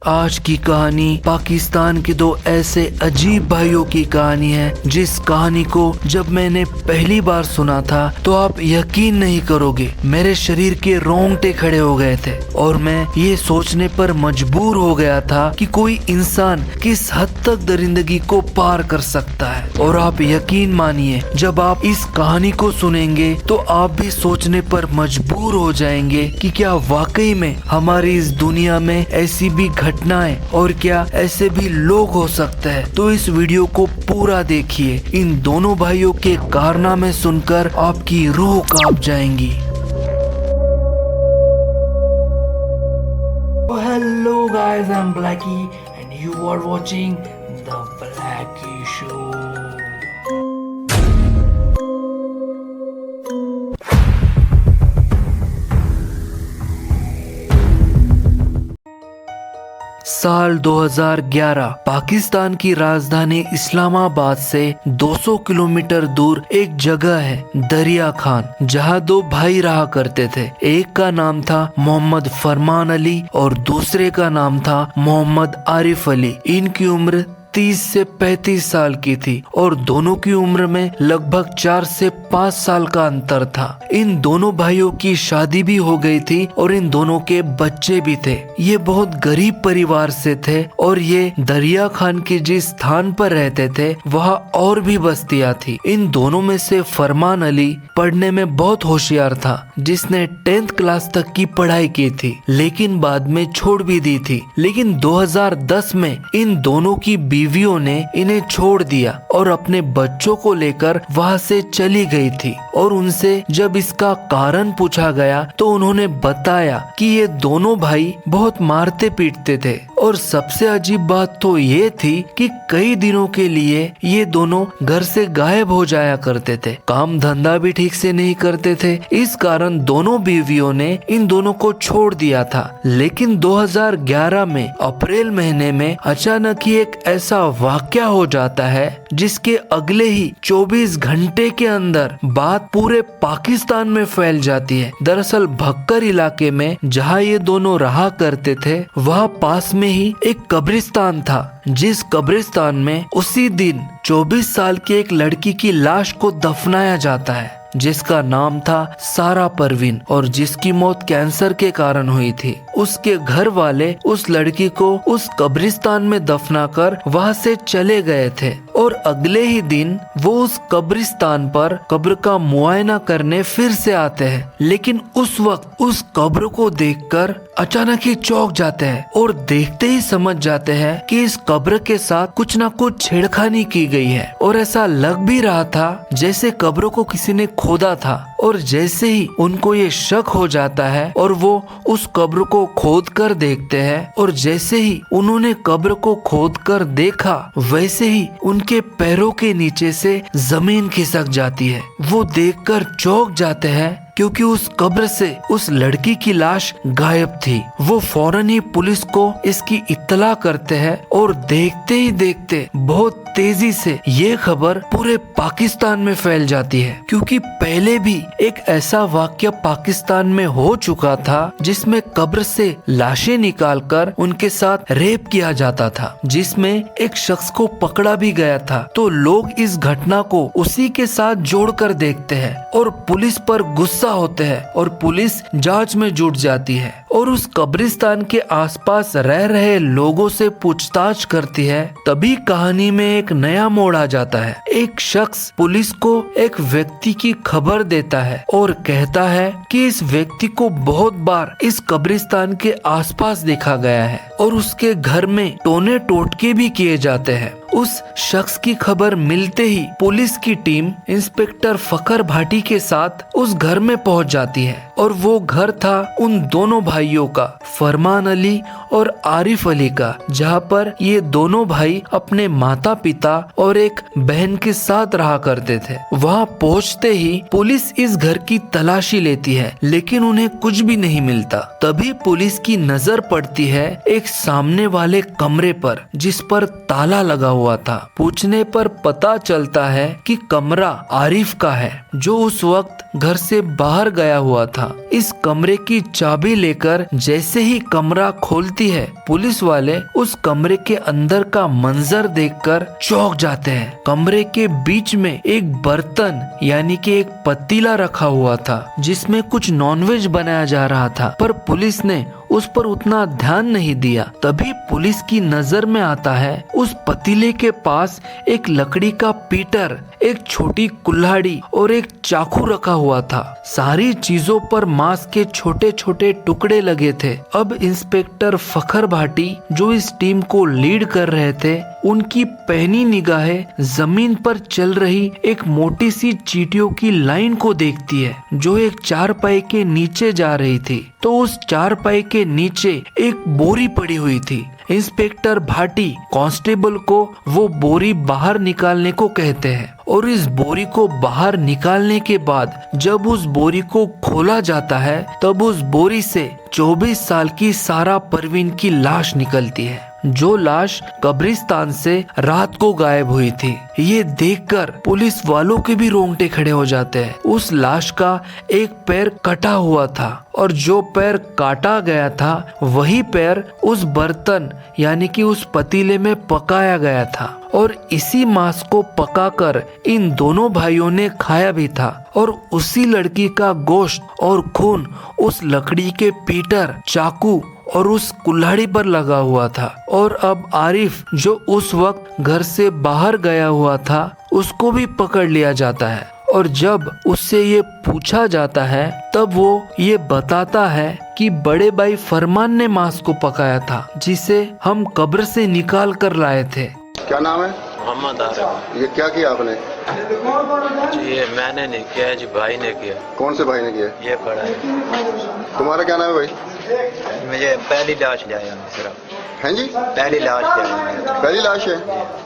आज की कहानी पाकिस्तान के दो ऐसे अजीब भाइयों की कहानी है जिस कहानी को जब मैंने पहली बार सुना था तो आप यकीन नहीं करोगे, मेरे शरीर के रोंगटे खड़े हो गए थे और मैं ये सोचने पर मजबूर हो गया था कि कोई इंसान किस हद तक दरिंदगी को पार कर सकता है। और आप यकीन मानिए, जब आप इस कहानी को सुनेंगे तो आप भी सोचने पर मजबूर हो जाएंगे कि क्या वाकई में हमारी इस दुनिया में ऐसी भी घटनाएं और क्या ऐसे भी लोग हो सकते हैं। तो इस वीडियो को पूरा देखिए, इन दोनों भाइयों के कारनामे सुनकर आपकी रूह कांप जाएंगी। Hello guys, I am Blacky and you are watching the Blacky show. साल 2011 पाकिस्तान की राजधानी इस्लामाबाद से 200 किलोमीटर दूर एक जगह है दरिया खान, जहां दो भाई रहा करते थे। एक का नाम था मोहम्मद फरमान अली और दूसरे का नाम था मोहम्मद आरिफ अली। इनकी उम्र 30 से 35 साल की थी और दोनों की उम्र में लगभग 4 से 5 साल का अंतर था। इन दोनों भाइयों की शादी भी हो गई थी और इन दोनों के बच्चे भी थे। ये बहुत गरीब परिवार से थे और ये दरिया खान के जिस स्थान पर रहते थे वहाँ और भी बस्तियाँ थी। इन दोनों में से फरमान अली पढ़ने में बहुत होशियार था, जिसने 10th क्लास तक की पढ़ाई की थी लेकिन बाद में छोड़ भी दी थी। लेकिन 2010 में इन दोनों की बीवियों ने इन्हें छोड़ दिया और अपने बच्चों को लेकर वहाँ से चली गई थी। और उनसे जब इसका कारण पूछा गया तो उन्होंने बताया कि ये दोनों भाई बहुत मारते पीटते थे और सबसे अजीब बात तो ये थी कि कई दिनों के लिए ये दोनों घर से गायब हो जाया करते थे, काम धंधा भी ठीक से नहीं करते थे। इस कारण दोनों बीवियों ने इन दोनों को छोड़ दिया था। लेकिन 2011 में अप्रैल महीने में अचानक ही एक ऐसा वाकया हो जाता है जिसके अगले ही 24 घंटे के अंदर बात पूरे पाकिस्तान में फैल जाती है। दरअसल भक्कर इलाके में जहाँ ये दोनों रहा करते थे वहाँ पास में ही एक कब्रिस्तान था, जिस कब्रिस्तान में उसी दिन 24 साल की एक लड़की की लाश को दफनाया जाता है, जिसका नाम था सारा परवीन और जिसकी मौत कैंसर के कारण हुई थी। उसके घर वाले उस लड़की को उस कब्रिस्तान में दफनाकर वहां से चले गए थे और अगले ही दिन वो उस कब्रिस्तान पर कब्र का मुआयना करने फिर से आते हैं। लेकिन उस वक्त उस कब्र को देखकर अचानक ही चौंक जाते हैं और देखते ही समझ जाते हैं कि इस कब्र के साथ कुछ न कुछ छेड़खानी की गई है। और ऐसा लग भी रहा था जैसे कब्र को किसी ने खोदा था। और जैसे ही उनको ये शक हो जाता है और वो उस कब्र को खोद कर देखते हैं और जैसे ही उन्होंने कब्र को खोद कर देखा वैसे ही उनके पैरों के नीचे से जमीन खिसक जाती है। वो देखकर चौंक जाते हैं क्योंकि उस कब्र से उस लड़की की लाश गायब थी। वो फौरन ही पुलिस को इसकी इत्तला करते हैं और देखते ही देखते बहुत तेजी से ये खबर पूरे पाकिस्तान में फैल जाती है, क्योंकि पहले भी एक ऐसा वाक्य पाकिस्तान में हो चुका था जिसमें कब्र से लाशें निकालकर उनके साथ रेप किया जाता था, जिसमें एक शख्स को पकड़ा भी गया था। तो लोग इस घटना को उसी के साथ जोड़कर देखते हैं और पुलिस पर गुस्सा होते हैं और पुलिस जांच में जुट जाती है और उस कब्रिस्तान के आसपास रह रहे लोगों से पूछताछ करती है। तभी कहानी में एक नया मोड़ आ जाता है। एक शख्स पुलिस को एक व्यक्ति की खबर देता है और कहता है कि इस व्यक्ति को बहुत बार इस कब्रिस्तान के आसपास देखा गया है और उसके घर में टोने टोटके भी किए जाते हैं। उस शख्स की खबर मिलते ही पुलिस की टीम इंस्पेक्टर फकर भाटी के साथ उस घर में पहुंच जाती है और वो घर था उन दोनों भाइयों का, फरमान अली और आरिफ अली का, जहाँ पर ये दोनों भाई अपने माता पिता और एक बहन के साथ रहा करते थे। वहाँ पहुँचते ही पुलिस इस घर की तलाशी लेती है लेकिन उन्हें कुछ भी नहीं मिलता। तभी पुलिस की नजर पड़ती है एक सामने वाले कमरे पर जिस पर ताला लगा हुआ था। पूछने पर पता चलता है कि कमरा आरिफ का है, जो उस वक्त घर से बाहर गया हुआ था। इस कमरे की चाबी लेकर जैसे ही कमरा खोलती है, पुलिस वाले उस कमरे के अंदर का मंजर देखकर चौंक जाते हैं। कमरे के बीच में एक बर्तन यानी कि एक पतीला रखा हुआ था, जिसमें कुछ नॉनवेज बनाया जा रहा था, पर पुलिस ने उस पर उतना ध्यान नहीं दिया। तभी पुलिस की नजर में आता है उस पतीले के पास एक लकड़ी का पीटर, एक छोटी कुल्हाड़ी और एक चाकू रखा हुआ था। सारी चीजों पर मांस के छोटे छोटे टुकड़े लगे थे। अब इंस्पेक्टर फखर भाटी, जो इस टीम को लीड कर रहे थे, उनकी पहनी निगाहें जमीन पर चल रही एक मोटी सी चींटियों की लाइन को देखती है, जो एक चारपाई के नीचे जा रही थी। तो उस चारपाई के नीचे एक बोरी पड़ी हुई थी। इंस्पेक्टर भाटी कांस्टेबल को वो बोरी बाहर निकालने को कहते हैं, और इस बोरी को बाहर निकालने के बाद जब उस बोरी को खोला जाता है, तब उस बोरी से 24 साल की सारा परवीन की लाश निकलती है, जो लाश कब्रिस्तान से रात को गायब हुई थी। ये देखकर पुलिस वालों के भी रोंगटे खड़े हो जाते हैं। उस लाश का एक पैर कटा हुआ था, और जो पैर काटा गया था वही पैर उस बर्तन यानी कि उस पतीले में पकाया गया था, और इसी मांस को पकाकर इन दोनों भाइयों ने खाया भी था। और उसी लड़की का गोश्त और खून उस लकड़ी के पीटर, चाकू और उस कुल्हाड़ी पर लगा हुआ था। और अब आरिफ, जो उस वक्त घर से बाहर गया हुआ था, उसको भी पकड़ लिया जाता है। और जब उससे ये पूछा जाता है, तब वो ये बताता है कि बड़े भाई फरमान ने मांस को पकाया था, जिसे हम कब्र से निकाल कर लाए थे। क्या नाम है? मोहम्मद आरिफ। ये क्या किया आपने? जी ये मैंने नहीं किया जी, भाई ने किया। कौन से भाई ने किया? ये पड़ा है। तुम्हारा क्या नाम है भाई? मुझे पहली लाश लाया सिर्फ। हैं जी? पहली लाश लाया। पहली लाश है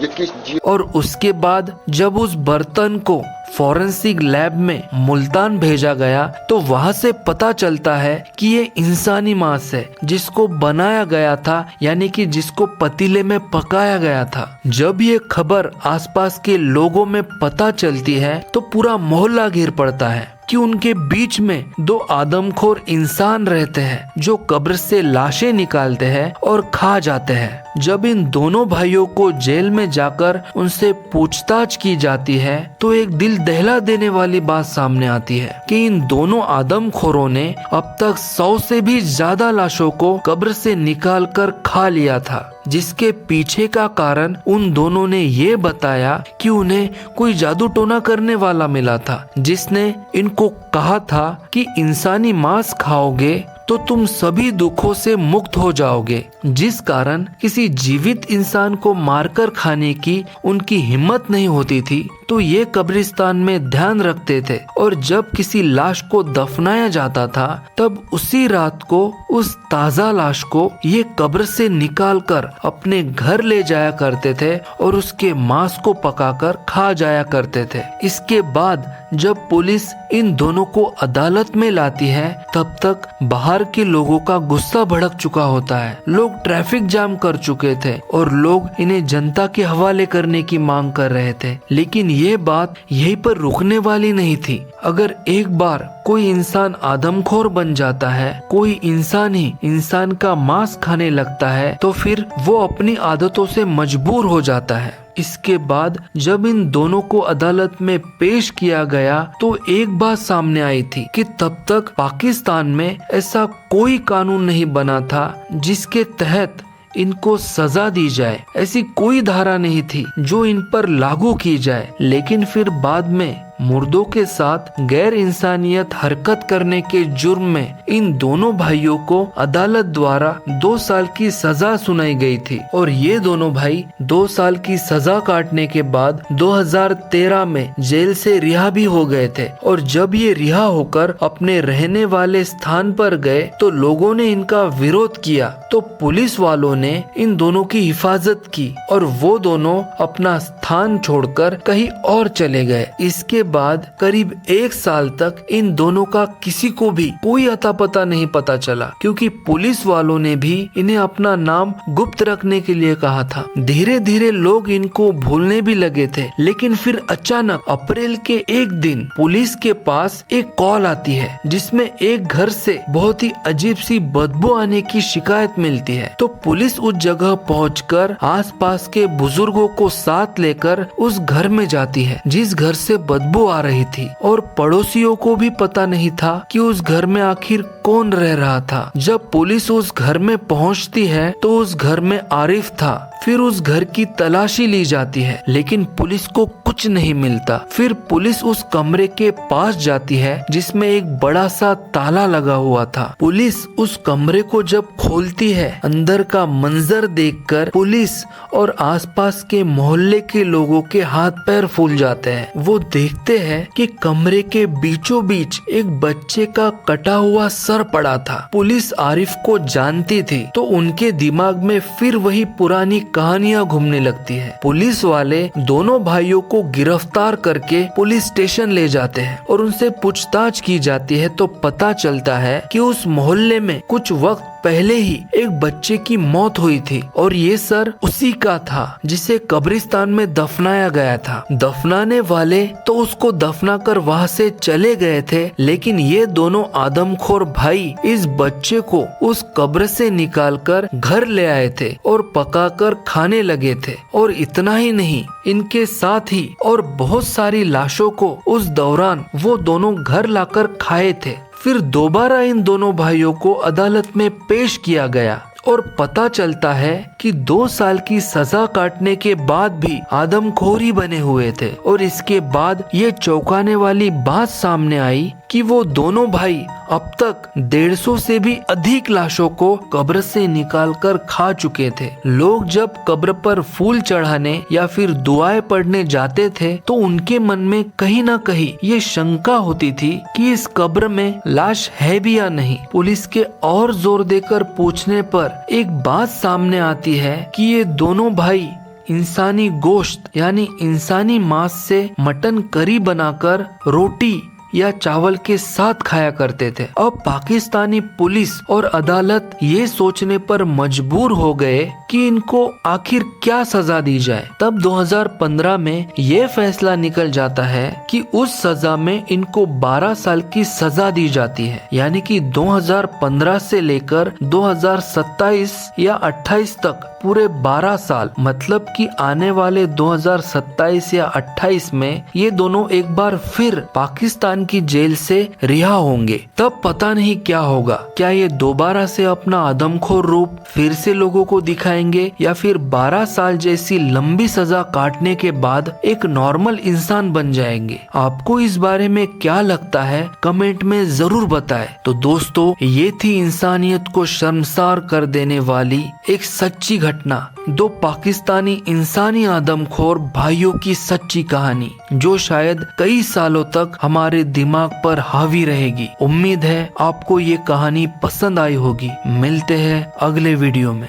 ये किस जी? और उसके बाद जब उस बर्तन को फॉरेंसिक लैब में मुल्तान भेजा गया, तो वहाँ से पता चलता है कि ये इंसानी मांस है, जिसको बनाया गया था, यानी कि जिसको पतीले में पकाया गया था। जब ये खबर आसपास के लोगों में पता चलती है, तो पूरा मोहल्ला घिर पड़ता है कि उनके बीच में दो आदमखोर इंसान रहते हैं, जो कब्र से लाशें निकालते हैं और खा जाते हैं। जब इन दोनों भाइयों को जेल में जाकर उनसे पूछताछ की जाती है, तो एक दिल दहला देने वाली बात सामने आती है कि इन दोनों आदमखोरों ने अब तक 100 से भी ज्यादा लाशों को कब्र से निकाल कर खा लिया था, जिसके पीछे का कारण उन दोनों ने ये बताया कि उन्हें कोई जादू टोना करने वाला मिला था, जिसने इनको कहा था कि इंसानी मांस खाओगे तो तुम सभी दुखों से मुक्त हो जाओगे। जिस कारण किसी जीवित इंसान को मारकर खाने की उनकी हिम्मत नहीं होती थी, तो ये कब्रिस्तान में ध्यान रखते थे। और जब किसी लाश को दफनाया जाता था, तब उसी रात को उस ताजा लाश को ये कब्र से निकालकर अपने घर ले जाया करते थे और उसके मांस को पकाकर खा जाया करते थे। इसके बाद जब पुलिस इन दोनों को अदालत में लाती है, तब तक बाहर के लोगों का गुस्सा भड़क चुका होता है। लोग ट्रैफिक जाम कर चुके थे और लोग इन्हें जनता के हवाले करने की मांग कर रहे थे। लेकिन ये बात यहीं पर रुकने वाली नहीं थी। अगर एक बार कोई इंसान आदमखोर बन जाता है, कोई इंसान ही इंसान का मांस खाने लगता है, तो फिर वो अपनी आदतों से मजबूर हो जाता है। इसके बाद जब इन दोनों को अदालत में पेश किया गया, तो एक बात सामने आई थी कि तब तक पाकिस्तान में ऐसा कोई कानून नहीं बना था जिसके तहत इनको सजा दी जाए। ऐसी कोई धारा नहीं थी जो इन पर लागू की जाए। लेकिन फिर बाद में मुर्दों के साथ गैर इंसानियत हरकत करने के जुर्म में इन दोनों भाइयों को अदालत द्वारा 2 साल की सजा सुनाई गई थी। और ये दोनों भाई 2 साल की सजा काटने के बाद 2013 में जेल से रिहा भी हो गए थे। और जब ये रिहा होकर अपने रहने वाले स्थान पर गए, तो लोगों ने इनका विरोध किया, तो पुलिस वालों ने इन दोनों की हिफाजत की और वो दोनों अपना स्थान छोड़कर कहीं और चले गए। इसके बाद करीब 1 साल तक इन दोनों का किसी को भी कोई अता पता नहीं पता चला, क्योंकि पुलिस वालों ने भी इन्हें अपना नाम गुप्त रखने के लिए कहा था। धीरे धीरे लोग इनको भूलने भी लगे थे, लेकिन फिर अचानक अप्रैल के एक दिन पुलिस के पास एक कॉल आती है जिसमें एक घर से बहुत ही अजीब सी बदबू आने की शिकायत मिलती है। तो पुलिस उस जगह पहुंचकर आसपास के बुजुर्गों को साथ लेकर उस घर में जाती है जिस घर से बदबू आ रही थी, और पड़ोसियों को भी पता नहीं था कि उस घर में आखिर कौन रह रहा था। जब पुलिस उस घर में पहुंचती है तो उस घर में आरिफ था। फिर उस घर की तलाशी ली जाती है, लेकिन पुलिस को कुछ नहीं मिलता। फिर पुलिस उस कमरे के पास जाती है जिसमें एक बड़ा सा ताला लगा हुआ था। पुलिस उस कमरे को जब खोलती है, अंदर का मंजर देखकर पुलिस और आसपास के मोहल्ले के लोगों के हाथ पैर फूल जाते हैं। वो देखते हैं कि कमरे के बीचों बीच एक बच्चे का कटा हुआ सर पड़ा था। पुलिस आरिफ को जानती थी, तो उनके दिमाग में फिर वही पुरानी कहानियां घूमने लगती है। पुलिस वाले दोनों भाइयों को गिरफ्तार करके पुलिस स्टेशन ले जाते हैं और उनसे पूछताछ की जाती है, तो पता चलता है कि उस मोहल्ले में कुछ वक्त पहले ही एक बच्चे की मौत हुई थी और ये सर उसी का था जिसे कब्रिस्तान में दफनाया गया था। दफनाने वाले तो उसको दफनाकर वहाँ से चले गए थे, लेकिन ये दोनों आदमखोर भाई इस बच्चे को उस कब्र से निकालकर घर ले आए थे और पकाकर खाने लगे थे। और इतना ही नहीं, इनके साथ ही और बहुत सारी लाशों को उस दौरान वो दोनों घर लाकर खाए थे। फिर दोबारा इन दोनों भाइयों को अदालत में पेश किया गया और पता चलता है कि 2 साल की सजा काटने के बाद भी आदमखोरी बने हुए थे। और इसके बाद ये चौंकाने वाली बात सामने आई कि वो दोनों भाई अब तक 150 से भी अधिक लाशों को कब्र से निकालकर खा चुके थे। लोग जब कब्र पर फूल चढ़ाने या फिर दुआएं पढ़ने जाते थे तो उनके मन में कहीं ना कहीं ये शंका होती थी कि इस कब्र में लाश है भी या नहीं। पुलिस के और जोर देकर पूछने पर एक बात सामने आती है कि ये दोनों भाई इंसानी गोश्त यानी इंसानी मांस से मटन करी बनाकर रोटी या चावल के साथ खाया करते थे। अब पाकिस्तानी पुलिस और अदालत ये सोचने पर मजबूर हो गए कि इनको आखिर क्या सजा दी जाए। तब 2015 में ये फैसला निकल जाता है कि उस सजा में इनको 12 साल की सजा दी जाती है, यानी कि 2015 से लेकर 2027 या 28 तक पूरे 12 साल, मतलब कि आने वाले 2027 या 28 में ये दोनों एक बार फिर पाकिस्तान की जेल से रिहा होंगे। तब पता नहीं क्या होगा, क्या ये दोबारा से अपना आदमखोर रूप फिर से लोगों को दिखाएंगे या फिर 12 साल जैसी लंबी सजा काटने के बाद एक नॉर्मल इंसान बन जाएंगे। आपको इस बारे में क्या लगता है कमेंट में जरूर बताएं। तो दोस्तों, ये थी इंसानियत को शर्मसार कर देने वाली एक सच्ची घटना, 2 पाकिस्तानी इंसानी आदमखोर भाइयों की सच्ची कहानी, जो शायद कई सालों तक हमारे दिमाग पर हावी रहेगी। उम्मीद है आपको ये कहानी पसंद आई होगी। मिलते हैं अगले वीडियो में।